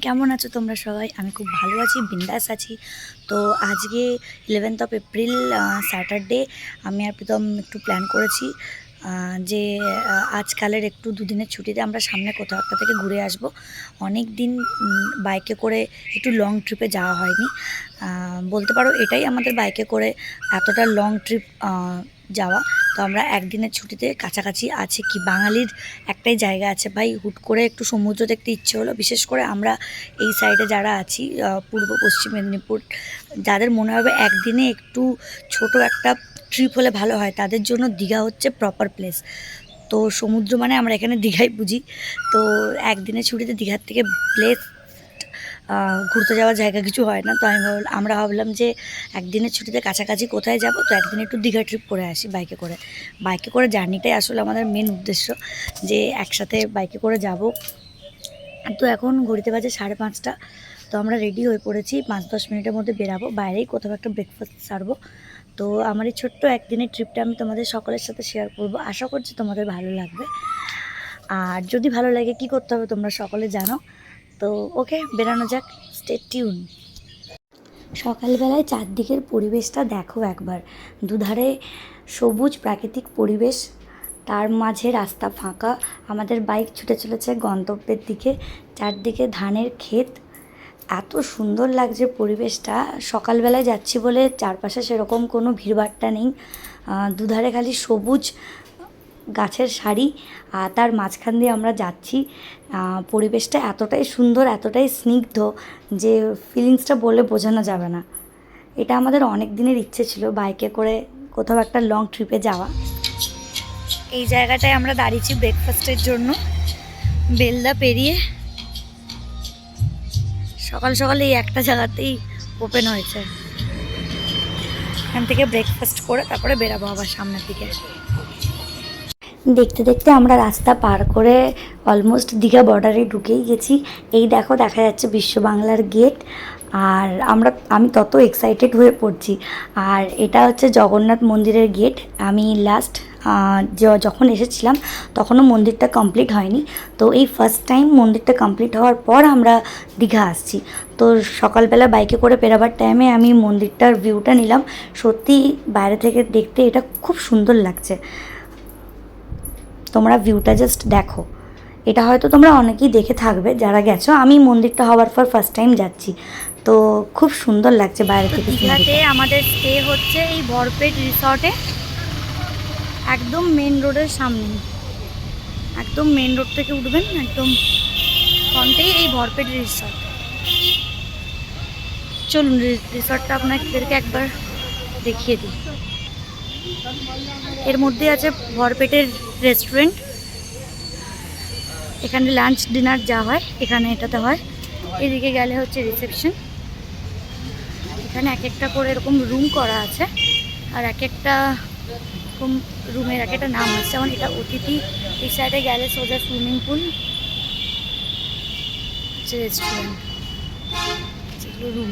কেমন আছো তোমরা সবাই? আমি খুব ভালো আছি, বিন্দাস আছি। তো আজকে 11th এপ্রিল স্যাটারডে। আমি আর প্রীতম একটু প্ল্যান করেছি যে আজকালের একটু দুদিনের ছুটিতে আমরা সামনে কোথাও একটা থেকে ঘুরে আসব। অনেক দিন বাইকে করে একটু লং ট্রিপে যাওয়া হয়নি, বলতে পারো এটাই আমাদের বাইকে করে এতটা লং ট্রিপ যাওয়া। তো আমরা একদিনের ছুটিতে কাছাকাছি আছে কি বাঙালির একটাই জায়গা আছে ভাই, হুট করে একটু সমুদ্র দেখতে ইচ্ছে হলো। বিশেষ করে আমরা এই সাইডে যারা আছি, পূর্ব পশ্চিম মেদিনীপুর, যাদের মনে হবে একদিনে একটু ছোট একটা ট্রিপ হলে ভালো হয়, তাদের জন্য দীঘা হচ্ছে প্রপার প্লেস। তো সমুদ্র মানে আমরা এখানে দীঘাই বুঝি। তো একদিনের ছুটিতে দীঘার থেকে প্লেস ঘুরতে যাওয়ার জায়গা কিছু হয় না। তো আমরা ভাবলাম যে একদিনের ছুটিতে কাছাকাছি কোথায় যাব, তো একদিন একটু দীঘা ট্রিপ করে আসি বাইকে করে। বাইকে করে জার্নিটাই আসলে আমাদের মেন উদ্দেশ্য, যে একসাথে বাইকে করে যাব। তো এখন ঘড়িতে বাজে 5:30। তো আমরা রেডি হয়ে পড়েছি, 5-10 মিনিটের মধ্যে বেরাবো, বাইরেই কোথাও একটা ব্রেকফাস্ট সারবো। তো আমার এই ছোট্ট একদিনের ট্রিপটা আমি তোমাদের সকলের সাথে শেয়ার করব, আশা করছি তোমাদের ভালো লাগবে। আর যদি ভালো লাগে কি করতে হবে তোমরা সকলে জানো। তো ওকে, বেরানো যাক, স্টে টিউন। সকালবেলায় চারদিকের পরিবেশটা দেখো একবার, দুধারে সবুজ প্রাকৃতিক পরিবেশ, তার মাঝে রাস্তা ফাঁকা, আমাদের বাইক ছুটে চলেছে গন্তব্যের দিকে, চারদিকে ধানের ক্ষেত, এত সুন্দর লাগছে পরিবেশটা। সকালবেলায় যাচ্ছি বলে চারপাশে সেরকম কোনো ভিড়ভাট্টা নেই, দুধারে খালি সবুজ গাছের সারি, আর তার মাঝখান দিয়ে আমরা যাচ্ছি। পরিবেশটা এতটাই সুন্দর, এতটাই স্নিগ্ধ যে ফিলিংসটা বলে বোঝানো যাবে না। এটা আমাদের অনেক দিনের ইচ্ছে ছিল বাইকে করে কোথাও একটা লং ট্রিপে যাওয়া। এই জায়গাটায় আমরা দাঁড়িয়েছি ব্রেকফাস্টের জন্য, বেলদা পেরিয়ে সকাল সকাল এই একটা জায়গাতেই ওপেন হয়েছে। এখান থেকে ব্রেকফাস্ট করে তারপরে বেরাবো আবার সামনের দিকে। দেখতে দেখতে আমরা রাস্তা পার করে অলমোস্ট দীঘা বর্ডারে ঢুকেই গেছি। এই দেখো, দেখা যাচ্ছে বিশ্ব বাংলার গেট, আর আমি তত এক্সাইটেড হয়ে পড়ছি। আর এটা হচ্ছে জগন্নাথ মন্দিরের গেট। আমি লাস্ট যখন এসেছিলাম তখনও মন্দিরটা কমপ্লিট হয়নি, তো এই ফার্স্ট টাইম মন্দিরটা কমপ্লিট হওয়ার পর আমরা দীঘা আসছি। তো সকালবেলা বাইকে করে বেরাবার টাইমে আমি মন্দিরটার ভিউটা নিলাম। সত্যি বাইরে থেকে দেখতে এটা খুব সুন্দর লাগছে। তোমরা ভিউটা জাস্ট দেখো, এটা হয়তো তোমরা অনেকেই দেখে থাকবে যারা গেছো, আমি মন্দিরটা হওয়ার পর ফার্স্ট টাইম যাচ্ছি, তো খুব সুন্দর লাগছে বাইরে থেকে। দীঘাতে আমাদের স্টে হচ্ছে এই ভরপেট রিসর্টে, একদম মেন রোডের সামনে, একদম মেন রোড থেকে উঠবেন, একদম ফ্রন্টেই এই ভরপেট রিসর্ট। চলুন রিসর্টটা আপনাদেরকে একবার দেখিয়ে দিই। এর মধ্যে আছে ভরপেটের রেস্টুরেন্ট, এখানে লাঞ্চ ডিনার যা হয় এখানে এটাতে হয়। এদিকে গেলে হচ্ছে রিসেপশন, এখানে এক একটা করে এরকম রুম করা আছে, আর এক একটা রুমের এক একটা নাম আছে, যেমন এটা অতিথি। এই সাইডে গেলে সোজা সুইমিং পুল, রেস্টুরেন্ট, যেগুলো রুম।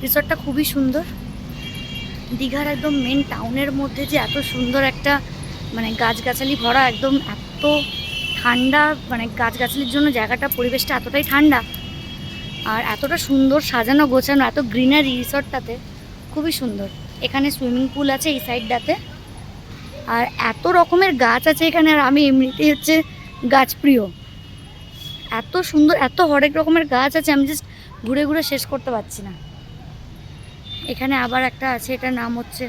রিসর্টটা খুবই সুন্দর। দীঘার একদম মেন টাউনের মধ্যে যে এত সুন্দর একটা মানে গাছগাছালি ভরা, একদম এত ঠান্ডা, মানে গাছগাছালির জন্য জায়গাটা পরিবেশটা এতটাই ঠান্ডা, আর এতটা সুন্দর সাজানো গোছানো, এত গ্রিনারি রিসর্টটাতে, খুবই সুন্দর। এখানে সুইমিং পুল আছে এই সাইডটাতে, আর এত রকমের গাছ আছে এখানে, আর আমি এমনিতেই হচ্ছে গাছপ্রিয়। এত সুন্দর, এত হরেক রকমের গাছ আছে, আমি জাস্ট ঘুরে ঘুরে শেষ করতে পারছি না। এখানে আবার একটা আছে, এটার নাম হচ্ছে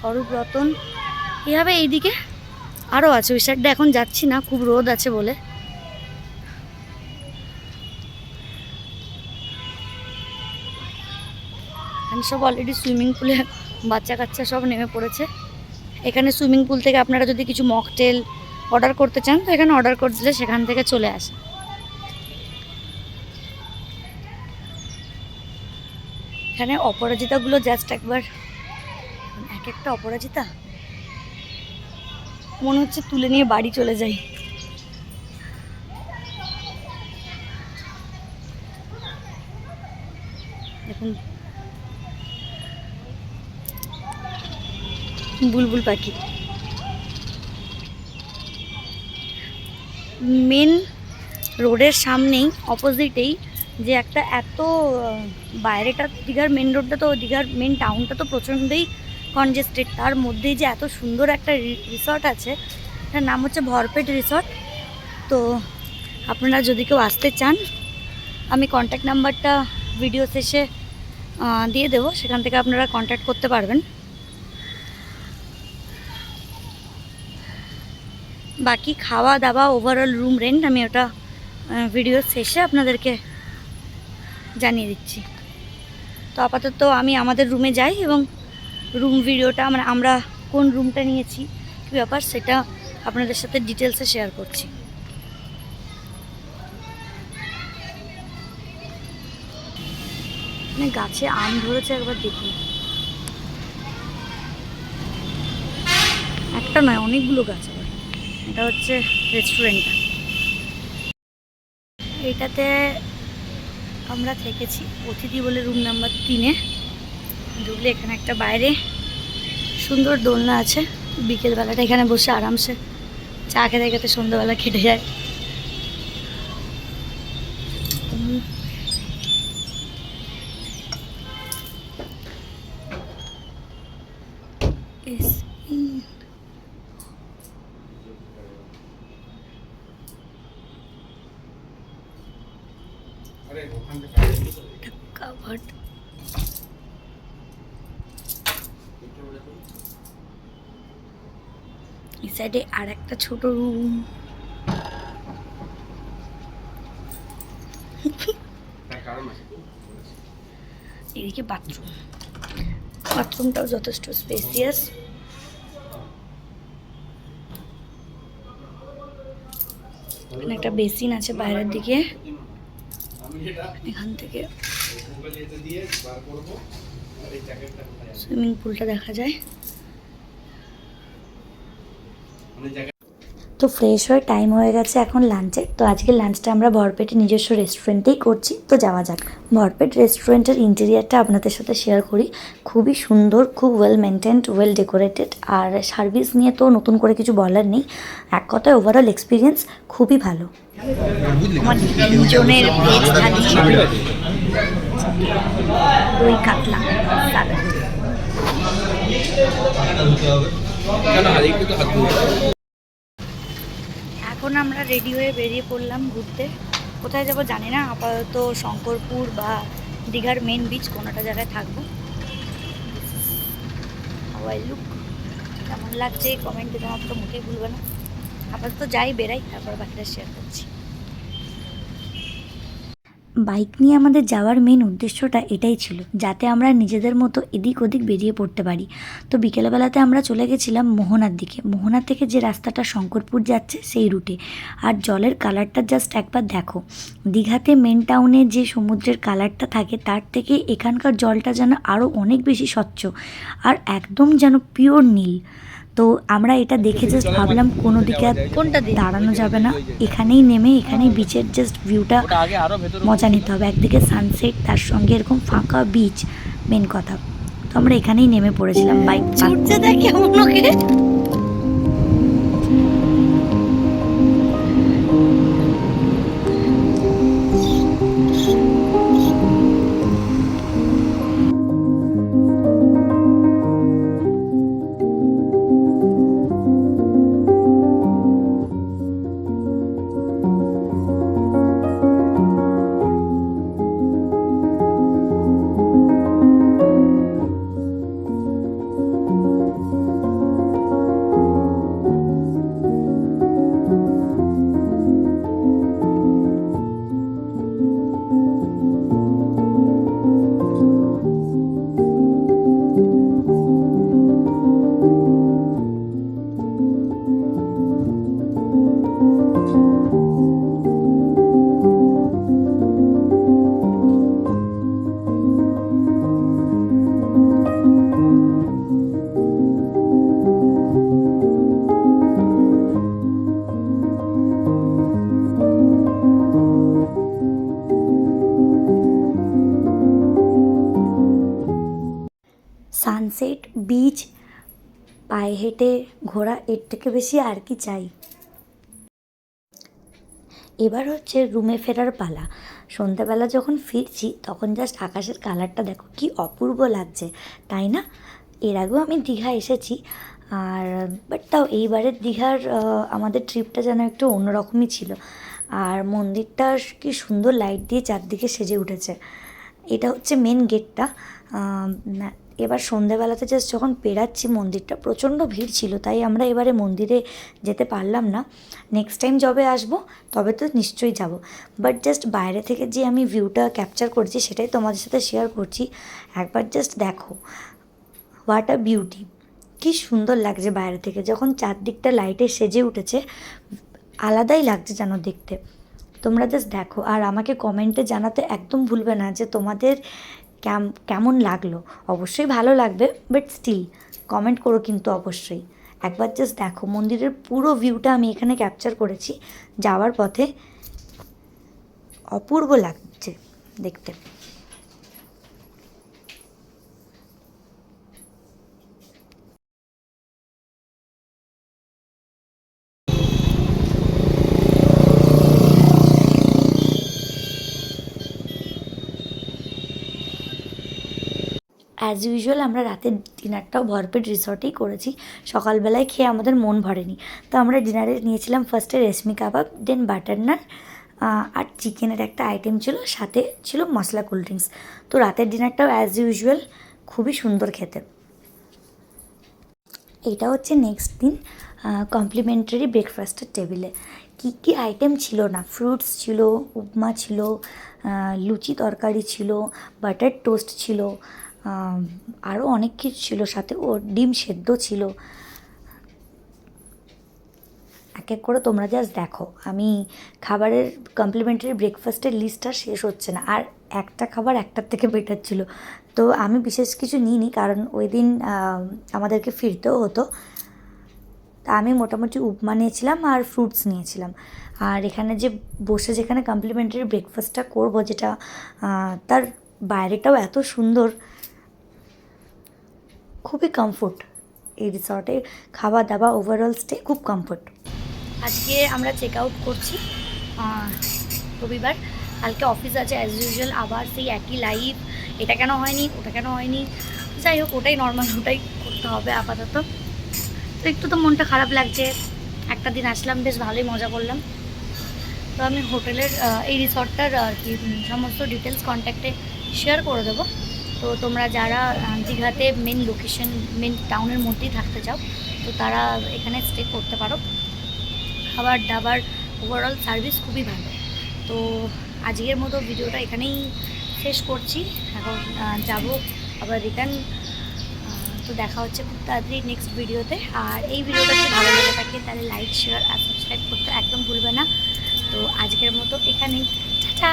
অরূপ রতন। এভাবে এইদিকে আরও আছে, ওই সাইডটা এখন যাচ্ছি না, খুব রোদ আছে বলে। এখানে সব অলরেডি সুইমিং পুলে বাচ্চা কাচ্চা সব নেমে পড়েছে। এখানে সুইমিং পুল থেকে আপনারা যদি কিছু মকটেল অর্ডার করতে চান, তো এখানে অর্ডার করে দিলে সেখান থেকে চলে আসে। এখানে অপরাজিতাগুলো জাস্ট একবার, এক একটা অপরাজিতা মনে হচ্ছে তুলে নিয়ে বাড়ি চলে যাই। দেখুন বুলবুল পাখি। মেন রোডের সামনেই অপোজিটেই যে একটা এত বাইরেটা দীঘার মেন রোডটা, তো দীঘার মেন টাউনটা তো প্রচণ্ডই কনজেস্টেড, তার মধ্যেই যে এত সুন্দর একটা রিসর্ট আছে, তার নাম হচ্ছে ভরপেট রিসর্ট। তো আপনারা যদি কেউ আসতে চান, আমি কন্ট্যাক্ট নাম্বারটা ভিডিও শেষে দিয়ে দেবো, সেখান থেকে আপনারা কন্ট্যাক্ট করতে পারবেন। বাকি খাওয়া দাওয়া ওভারঅল রুম রেন্ট আমি ওটা ভিডিওর শেষে আপনাদেরকে জানিয়ে দিচ্ছি। তো আপাতত আমি আমাদের রুমে যাই এবং রুম ভিডিওটা মানে আমরা কোন রুমটা নিয়েছি কী ব্যাপার সেটা আপনাদের সাথে ডিটেলসে শেয়ার করছি। মানে গাছে আম ধরেছে, একবার দেখুন, একটা নয় অনেকগুলো গাছ। আবার এটা হচ্ছে রেস্টুরেন্টটা, এইটাতে আমরা থেকেছি অতিথি বলে রুম নাম্বার 3-এ। ঢুকলে এখানে একটা বাইরে সুন্দর দোলনা আছে, বিকেলবেলাটা এখানে বসে আরামসে চা খেতে খেতে সন্ধ্যাবেলা কেটে যায়। কাভার্ড এই সাইডে আর একটা ছোট রুম। এদিকে বাথরুম, বাথরুমটাও যথেষ্ট স্পেসিয়াস। এখানে একটা বেসিন আছে বাইরের দিকে, এখান থেকে সুইমিং পুলটা দেখা যায়। তো ফ্রেশ হয়ে টাইম হয়ে গেছে এখন লাঞ্চে। তো আজকে লাঞ্চটা আমরা ভরপেটে নিজস্ব রেস্টুরেন্টেই করছি। তো যাওয়া যাক। ভরপেট রেস্টুরেন্টের ইন্টেরিয়ারটা আপনাদের সাথে শেয়ার করি। খুবই সুন্দর, খুব ওয়েল মেনটেন্ড, ওয়েল ডেকোরেটেড, আর সার্ভিস নিয়ে তো নতুন করে কিছু বলার নেই। এক কথায় ওভারঅল এক্সপিরিয়েন্স খুবই ভালো। আমার দুজনের ভেজ থালি, দই কাতলা, এখন আমরা রেডি হয়ে বেরিয়ে পড়লাম ঘুরতে। কোথায় যাব জানি না, আপাতত শঙ্করপুর বা দীঘার মেন বিচ কোনোটা জায়গায় থাকবো। হাওয়াই লুক কেমন লাগছে কমেন্টে জানাতে তো মুখেই ভুলবে না। আপাতত যাই, বেরাই, তারপর বাকিটা শেয়ার করছি। বাইক নিয়ে আমাদের যাওয়ার মেন উদ্দেশ্যটা এটাই ছিল, যাতে আমরা নিজেদের মতো এদিক ওদিক বেরিয়ে পড়তে পারি। তো বিকেলবেলাতে আমরা চলে গেছিলাম মোহনার দিকে। মোহনা থেকে যে রাস্তাটা শঙ্করপুর যাচ্ছে সেই রুটে। আর জলের কালারটা জাস্ট একবার দেখো, দীঘাতে মেন টাউনে যে সমুদ্রের কালারটা থাকে তার থেকে এখানকার জলটা যেন আরও অনেক বেশি স্বচ্ছ আর একদম যেন পিওর নীল। তো আমরা এটা দেখে জাস্ট ভাবলাম কোনো দিকে আর দাঁড়ানো যাবে না, এখানেই নেমে এখানেই বিচের জাস্ট ভিউটা মজা নিতে হবে। একদিকে সানসেট, তার সঙ্গে এরকম ফাঁকা বিচ, মেন কথা। তো আমরা এখানেই নেমে পড়েছিলাম বাইক ছুটতে দেখে অন্যকে। সানসেট, বিচ, পায়ে হেঁটে ঘোরা এর থেকে বেশি আর কি চাই। এবার হচ্ছে রুমে ফেরার পালা। সন্ধ্যাবেলা যখন ফিরছি তখন জাস্ট আকাশের কালারটা দেখো কি অপূর্ব লাগছে, তাই না? এর আগেও আমি দীঘা এসেছি, আর বাট তাও এইবারের দীঘার আমাদের ট্রিপটা যেন একটু অন্যরকমই ছিল। আর মন্দিরটা কি সুন্দর লাইট দিয়ে চারদিকে সেজে উঠেছে। এটা হচ্ছে মেন গেটটা। এবার সন্ধেবেলাতে জাস্ট যখন পেরাচ্ছি মন্দিরটা প্রচণ্ড ভিড় ছিল, তাই আমরা এবারে মন্দিরে যেতে পারলাম না। নেক্সট টাইম যবে আসবো তবে তো নিশ্চয়ই যাব। বাট জাস্ট বাইরে থেকে যে আমি ভিউটা ক্যাপচার করছি সেটাই তোমাদের সাথে শেয়ার করছি। একবার জাস্ট দেখো, হোয়াট আ বিউটি! কী সুন্দর লাগছে বাইরে থেকে, যখন চারদিকটা লাইটে সেজে উঠেছে আলাদাই লাগছে যেন দেখতে। তোমরা জাস্ট দেখো, আর আমাকে কমেন্টে জানাতে একদম ভুলবে না যে তোমাদের কেমন লাগলো। অবশ্যই ভালো লাগবে, বাট স্টিল কমেন্ট করো কিন্তু অবশ্যই। একবার জাস্ট দেখো, মন্দিরের পুরো ভিউটা আমি এখানে ক্যাপচার করেছি যাওয়ার পথে। অপূর্ব লাগছে দেখতে। অ্যাজ ইউজুয়াল আমরা রাতের ডিনারটাও ভরপেট রিসর্টেই করেছি। সকালবেলায় খেয়ে আমাদের মন ভরেনি, তো আমরা ডিনারে নিয়েছিলাম ফার্স্টে রেশমি কাবাব, দেন বাটার নান, আর চিকেনের একটা আইটেম ছিল, সাথে ছিল মশলা কোল্ড ড্রিঙ্কস। তো রাতের ডিনারটাও অ্যাজ ইউজুয়াল খুবই সুন্দর খেতে। এটা হচ্ছে নেক্সট দিন কমপ্লিমেন্টারি ব্রেকফাস্টের টেবিলে কী কী আইটেম ছিল না! ফ্রুটস ছিল, উপমা ছিল, লুচি তরকারি ছিল, বাটার টোস্ট ছিল, আরও অনেক কিছু ছিল, সাথে ও ডিম সেদ্ধ ছিল। এক এক করে তোমরা জাস্ট দেখো, আমি খাবারের কমপ্লিমেন্টারি ব্রেকফাস্টের লিস্টটা শেষ হচ্ছে না, আর একটা খাবার একটার থেকে বেটার ছিল। তো আমি বিশেষ কিছু নিইনি, কারণ ওই দিন আমাদেরকে ফিরতেও হতো। তা আমি মোটামুটি উপমা নিয়েছিলাম আর ফ্রুটস নিয়েছিলাম। আর এখানে যে বসে যেখানে কমপ্লিমেন্টারি ব্রেকফাস্টটা করবো, যেটা তার বাইরেটাও এত সুন্দর, খুবই কমফোর্ট। এই রিসর্টে খাওয়া দাওয়া ওভারঅল স্টে খুব কমফোর্ট। আজকে আমরা চেক আউট করছি রবিবার। কালকে অফিস আছে অ্যাজ ইউজুয়াল, আবার সেই একই লাইফ, এটা কেন হয়নি, ওটা কেন হয়নি। যাই হোক, ওটাই নর্মাল, ওটাই করতে হবে আপাতত। তো একটু তো মনটা খারাপ লাগছে, একটা দিন আসলাম, বেশ ভালোই মজা করলাম। তো আমি হোটেলের এই রিসর্টটার আর কি সমস্ত ডিটেলস কন্ট্যাক্টে শেয়ার করে দেবো। তো তোমরা যারা দীঘাতে মেন লোকেশন, মেন টাউনের মধ্যেই থাকতে চাও, তো তারা এখানে স্টে করতে পারো। খাবার দাবার ওভারঅল সার্ভিস খুবই ভালো। তো আজকের মতো ভিডিওটা এখানেই শেষ করছি। এখন যাব আবার রিটার্ন। তো দেখা হচ্ছে খুব তাড়াতাড়ি নেক্সট ভিডিওতে। আর এই ভিডিওটা যদি ভালো লেগে থাকে তাহলে লাইক, শেয়ার আর সাবস্ক্রাইব করতে একদম ভুলবে না। তো আজকের মতো এখানেই, টাটা।